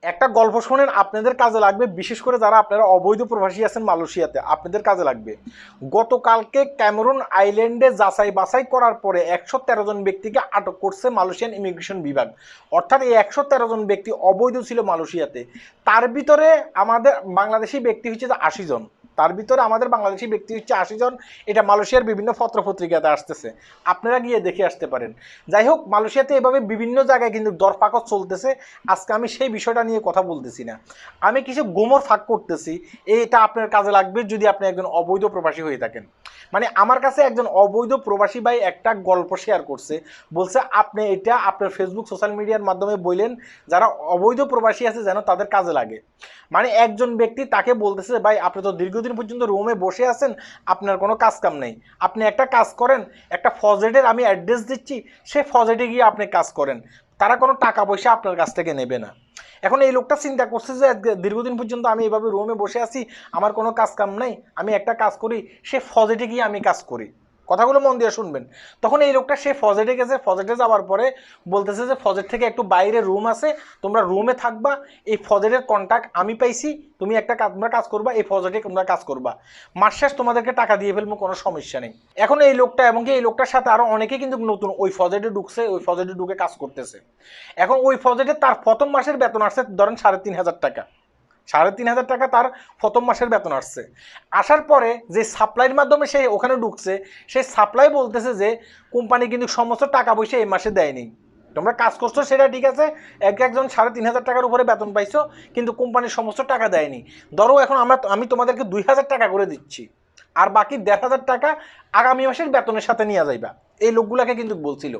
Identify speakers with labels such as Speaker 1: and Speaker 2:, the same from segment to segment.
Speaker 1: একটা গল্প শোনেন, আপনাদের কাজে লাগবে, বিশেষ করে যারা আপনারা অবৈধ প্রবাসী আছেন মালয়েশিয়াতে, আপনাদের কাজে লাগবে। গতকালকে ক্যামেরুন আইল্যান্ডে যাচাই বাছাই করার পরে 113 জন ব্যক্তিকে আটক করছে মালয়েশিয়ান ইমিগ্রেশন বিভাগ। অর্থাৎ এই 113 জন ব্যক্তি অবৈধ ছিল মালয়েশিয়াতে। তার ভিতরে আমাদের বাংলাদেশি ব্যক্তি হচ্ছে 80 জন। তার ভিতরে আমাদের বাংলাদেশি ব্যক্তি হচ্ছে 80 জন। এটা মালয়েশিয়ার বিভিন্ন পত্রপত্রিকাতে আসতেছে, আপনারা গিয়ে দেখে আসতে পারেন। যাই হোক, মালয়েশিয়াতে এভাবে বিভিন্ন জায়গায় কিন্তু দরপাকড় চলতেছে। আজকে আমি সেই বিষয়টা নিয়ে কথা বলতেছি না, আমি কিছু গোমর ফাঁক করতেছি। এটা আপনার কাজে লাগবে যদি আপনি একজন অবৈধ প্রবাসী হয়ে থাকেন। মানে আমার কাছে একজন অবৈধ প্রবাসী ভাই একটা গল্প শেয়ার করছে, বলছে আপনি এটা আপনার ফেসবুক সোশ্যাল মিডিয়ার মাধ্যমে বললেন যারা অবৈধ প্রবাসী আছে যেন তাদের কাজে লাগে। মানে একজন ব্যক্তি তাকে বলতেছে, ভাই আপনি তো দীর্ঘদিন পর্যন্ত রুমে বসে আছেন, আপনার কোনো কাজ কাম নেই, আপনি একটা কাজ করেন, একটা ফজেটের আমি অ্যাড্রেস দিচ্ছি, সে ফজেটে গিয়ে আপনি কাজ করেন, তারা কোনো টাকা পয়সা আপনার কাছ থেকে নেবে না। এখন এই লোকটা চিন্তা করছে যে দীর্ঘদিন পর্যন্ত আমি এভাবে রুমে বসে আছি, আমার কোনো কাজ কাম নাই, আমি একটা কাজ করি, সে ফজেটে গিয়ে আমি কাজ করি। কথাগুলো মন দিয়ে শুনবেন। তখন এই লোকটা সে ফজেটে গেছে, ফজেটে যাওয়ার পরে বলতেছে যে ফজেট থেকে একটু বাইরে রুম আছে, তোমরা রুমে থাকবা, এই ফজেটের কন্ট্যাক্ট আমি পাইছি, তুমি একটা কাজ তোমরা কাজ করবা, এই ফজেটে তোমরা কাজ করবা, মাস শেষ তোমাদেরকে টাকা দিয়ে ফেলবো, কোনো সমস্যা নেই। এখন এই লোকটা এবং এই লোকটার সাথে আরো অনেকে কিন্তু নতুন ওই ফজেটে ঢুকছে, ওই ফজেটে ঢুকে কাজ করতেছে। এখন ওই ফজেটে তার প্রথম মাসের বেতন আসছে ধরেন 3,500 টাকা। 3,500 টাকা তার প্রথম মাসের বেতন আসছে। আসার পরে যে সাপ্লাইয়ের মাধ্যমে সে ওখানে ঢুকছে, সেই সাপ্লাই বলতেছে যে কোম্পানি কিন্তু সমস্ত টাকা পয়সা এই মাসে দেয়নি, তোমরা কাজ করছো সেটা ঠিক আছে, একজন 3,500 টাকার উপরে বেতন পাইছো, কিন্তু কোম্পানির সমস্ত টাকা দেয়নি। ধরো এখন আমি তোমাদেরকে 2,000 টাকা করে দিচ্ছি, আর বাকি 1,500 টাকা আগামী মাসের বেতনের সাথে নিয়ে যাইবা। এই লোকগুলাকে কিন্তু বলছিল।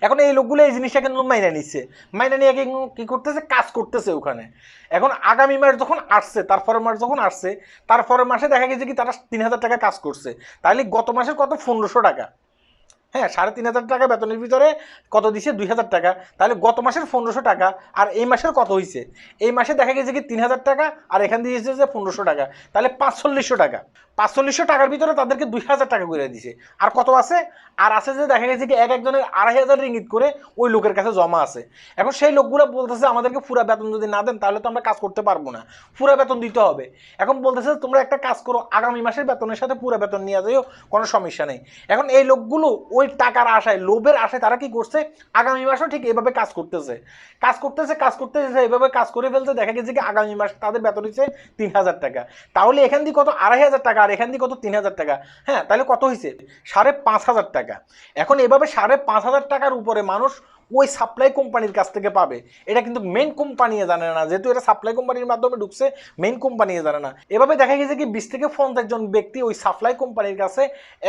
Speaker 1: এখন এই লোকগুলো এই জিনিসটা কিন্তু মাইনে নিচ্ছে, মাইনে নিয়ে কি করতেছে, কাজ করতেছে ওখানে। এখন আগামী মাস যখন আসছে, তারপরের মাস যখন আসছে, তারপরের মাসে দেখা গেছে কি তারা 3,000 টাকা কাজ করছে, তাহলে গত মাসের কত, 1,500 টাকা। হ্যাঁ, 3,500 টাকা বেতনের ভিতরে কত দিছে, 2,000 টাকা, তাহলে গত মাসের 1,500 টাকা, আর এই মাসের কত হয়েছে, এই মাসে দেখা গেছে কি 3,000 টাকা, আর এখান দিয়ে দিয়েছে যে 1,500 টাকা, তাহলে 4,500 টাকা। 4,500 টাকার ভিতরে তাদেরকে 2,000 টাকা করে দিছে। আর কত আছে, আর আছে যে দেখা গেছে কি একজনের 2,500 রিঙ্গিত করে ওই লোকের কাছে জমা আছে। এখন সেই লোকগুলো বলতেছে আমাদেরকে পুরা বেতন যদি না দেন তাহলে তো আমরা কাজ করতে পারবো না, পুরা বেতন দিতে হবে। এখন বলতেছে তোমরা একটা কাজ করো, আগামী মাসের বেতনের সাথে পুরা বেতন নিয়ে যাও, কোনো সমস্যা নেই। এখন এই লোকগুলো ওই টাকার আশায়, লোভের আশায় তারা কি করছে, আগামী মাসও ঠিক এভাবে কাজ করতেছে, এভাবে কাজ করে ফেলছে। দেখা গেছে কি আগামী মাস তাদের বেতন হচ্ছে 3,000 টাকা, তাহলে এখান দিয়ে কত, 2,500 টাকা, আর এখান দিয়ে কত, 3,000 টাকা। হ্যাঁ, তাহলে কত হয়েছে, 5,500 টাকা। এখন এভাবে 5,500 টাকার উপরে মানুষ ওই সাপ্লাই কোম্পানির কাছ থেকে পাবে। এটা কিন্তু মেইন কোম্পানি জানে না, যেহেতু এটা সাপ্লাই কোম্পানির মাধ্যমে ঢুকছে, মেইন কোম্পানি জানে না। এভাবে দেখা গেছে কি 20 থেকে 50 জন ব্যক্তি ওই সাপ্লাই কোম্পানির কাছে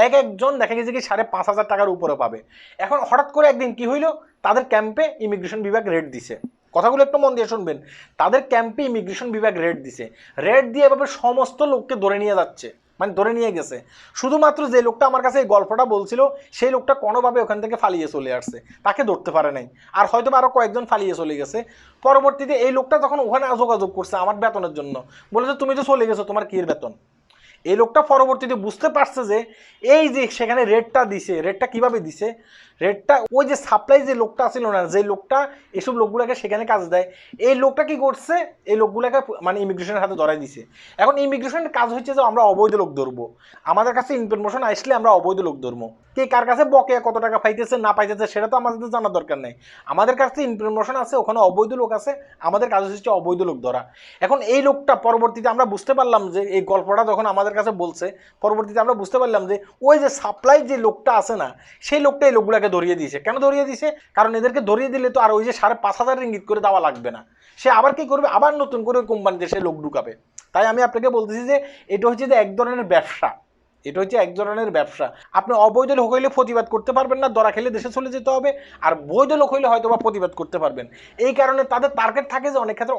Speaker 1: একজন দেখা গেছে কি 5,500 টাকার উপরে পাবে। এখন হঠাৎ করে একদিন কি হইলো, তাদের ক্যাম্পে ইমিগ্রেশন বিভাগ রেড দিছে। কথাগুলো একটু মন দিয়ে শুনবেন। তাদের ক্যাম্পে ইমিগ্রেশন বিভাগ রেড দিছে, রেড দিয়ে এভাবে সমস্ত লোককে ধরে নিয়ে যাচ্ছে, মানে ধরে নিয়ে গেছে। শুধুমাত্র যে লোকটা আমার কাছে এই গল্পটা বলছিল, সেই লোকটা কোনোভাবে ওখান থেকে পালিয়ে চলে আসছে, তাকে ধরতে পারে নাই। আর হয়তো আরো কয়েকজন পালিয়ে চলে গেছে। পরবর্তীতে এই লোকটা যখন ওখানে যোগাযোগ করছে আমার বেতনের জন্য, বলেছে তুমি তো চলে গেছো, তোমার কি বেতন। এই লোকটা পরবর্তীতে বুঝতে পারছে যে এই যে সেখানে রেটটা দিছে, রেটটা কিভাবে দিছে, রেটটা ওই যে সাপ্লাই যে লোকটা ছিল না, যে লোকটা এসব লোকগুলোকে সেখানে কাজ দেয়, এই লোকটা কি করছে, এই লোকগুলোকে মানে ইমিগ্রেশনের হাতে ধরাই দিছে। এখন ইমিগ্রেশনের কাজ হচ্ছে যে আমরা অবৈধ লোক ধরবো, আমাদের কাছে ইনফরমেশন আসলে আমরা অবৈধ লোক ধরবো। কে কার কাছে বকেয়া কত টাকা পাইতেছে না পাইতেছে সেটা তো আমাদের জানার দরকার নেই, আমাদের কাছে ইনফরমেশন আছে ওখানে অবৈধ লোক আছে, আমাদের কাজ হচ্ছে অবৈধ লোক ধরা। এখন এই লোকটা পরবর্তীতে আমরা বুঝতে পারলাম যে এই গল্পটা যখন আমাদের কাছে বলছে, পরবর্তীতে আমরা বুঝতে পারলাম যে ওই যে সাপ্লাই যে লোকটা আছে না, সেই লোকটা এই লোকগুলোকে ধরিয়ে দিয়েছে। কেন ধরিয়ে দিয়েছে, কারণ এদেরকে ধরিয়ে দিলে তো আর ওই যে 5,500 রিঙ্গিত করে দেওয়া লাগবে না, সে আবার কি করবে, আবার নতুন করে কোম্পানিতে সে লোক ঢুকাবে। তাই আমি আপনাকে বলতেছি যে এটা হচ্ছে যে এক ধরনের ব্যবসা, এটা হচ্ছে এক ধরনের ব্যবসা। আপনি অবৈধ লোক হইলে প্রতিবাদ করতে পারবেন না, ধরা খেলে দেশে চলে যেতে হবে। আর বৈধ লোক হইলে হয়তো বা প্রতিবাদ করতে পারবেন। এই কারণে তাদের টার্গেট থাকে যে অনেক ক্ষেত্রে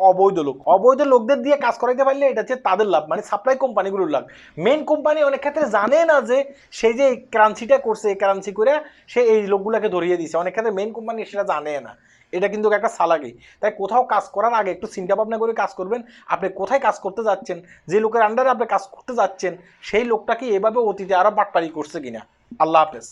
Speaker 1: অবৈধ লোকদের দিয়ে কাজ করাইতে পারলে এটা হচ্ছে তাদের লাভ, মানে সাপ্লাই কোম্পানিগুলোর লাভ। মেইন কোম্পানি অনেক ক্ষেত্রে জানে না যে সেই যে ক্রান্সিটা করছে, এই ক্রান্সি করে সে এই লোকগুলোকে ধরিয়ে দিছে, অনেক ক্ষেত্রে মেইন কোম্পানি সেটা জানে না। এটা কিন্তু একটা চালাকি। তাই কোথাও কাজ করার আগে একটু চিন্তা ভাবনা করে কাজ করবেন, আপনি কোথায় কাজ করতে যাচ্ছেন, যে লোকের আন্ডারে আপনি কাজ করতে যাচ্ছেন সেই লোকটা কি এভাবে অতীতে আরো বাটপারি করছে কিনা। আল্লাহ হাফেজ।